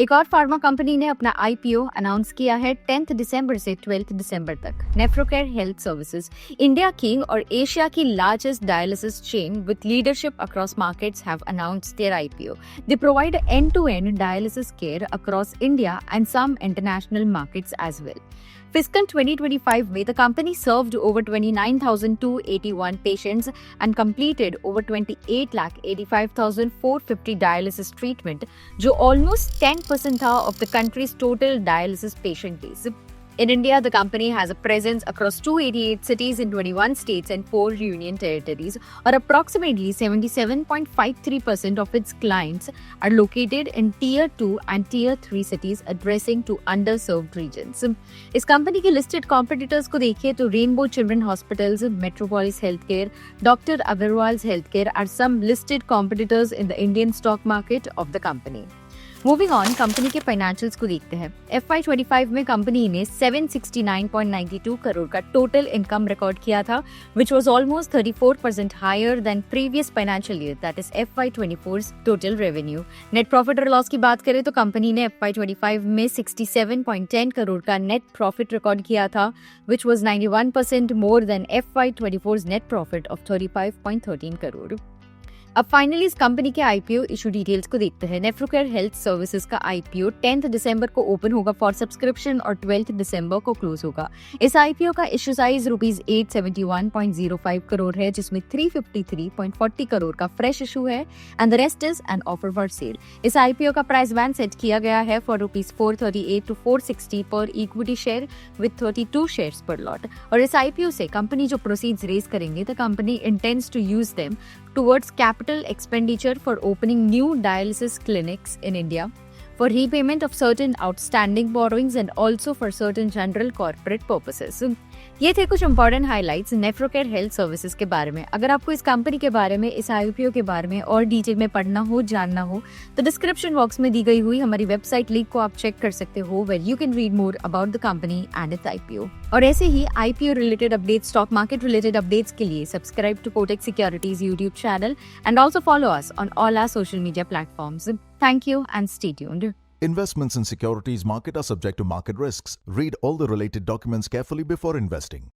एक और pharma company ने अपना आईपीओ अनाउंस किया है 10 दिसंबर से 12 दिसंबर तक। नेफ्रोकेयर हेल्थ सर्विसेज, इंडिया की और एशिया की largest dialysis chain with leadership across markets have announced their IPO. They provide end-to-end dialysis care across India and some international markets as well. Fiscal 2025 में the company served over 29,281 patients and completed over 28,85,450 dialysis treatment, जो almost 10% था of the country's total dialysis patient base. In India, the company has a presence across 288 cities in 21 states and 4 union territories, or approximately 77.53% of its clients are located in Tier 2 and Tier 3 cities addressing to underserved regions. इस company के listed competitors को देखिए तो Rainbow Children Hospitals, Metropolis Healthcare, Dr. Agarwal's Healthcare are some listed competitors in the Indian stock market of the company. Moving on, company के financials को देखते हैं। FY25 में कंपनी ने 769.92 करोड़ का टोटल इनकम रिकॉर्ड किया था, which was almost 34% higher than previous financial year, that is FY24's total revenue. Net profit और लॉस की बात करें तो कंपनी ने FY25 में 67.10 करोड़ का नेट प्रॉफिट रिकॉर्ड किया था, which was 91% more than FY24's net profit of 35.13 crore. अब फाइनली इस कंपनी के आईपीओ इशू डिटेल्स को देखते हैं। नेफ्रोकेयर हेल्थ सर्विसेज का आईपीओ 10 दिसंबर को ओपन होगा फॉर सब्सक्रिप्शन और 12 दिसंबर को क्लोज होगा। इस आईपीओ का इशू साइज ₹871.05 करोड़ है, जिसमें 353.40 करोड़ का फ्रेश इशू है and the rest is an offer for sale. इस आईपीओ का प्राइस बैंड सेट किया गया है for ₹438 to 460 per equity share with 32 shares per lot. और इस आईपीओ से कंपनी जो प्रोसीड्स रेज करेंगे the company intends to use them towards capital expenditure for opening new dialysis clinics in India, for repayment of certain outstanding borrowings and also for certain general corporate purposes. ये थे कुछ important highlights नेफ्रोकेयर health services के बारे में। अगर आपको इस company के बारे में, इस आईपीओ के बारे में और डिटेल में पढ़ना हो, जानना हो, तो डिस्क्रिप्शन बॉक्स में दी गई हुई हमारी वेबसाइट लिंक को आप चेक कर सकते हो, where you can read more about the company and its IPO. और ऐसे ही IPO related updates, stock market related updates के लिए subscribe to Kotak securities YouTube channel and also follow us on all our social media platforms. Thank you and stay tuned. Investments in securities market are subject to market risks. Read all the related documents carefully before investing.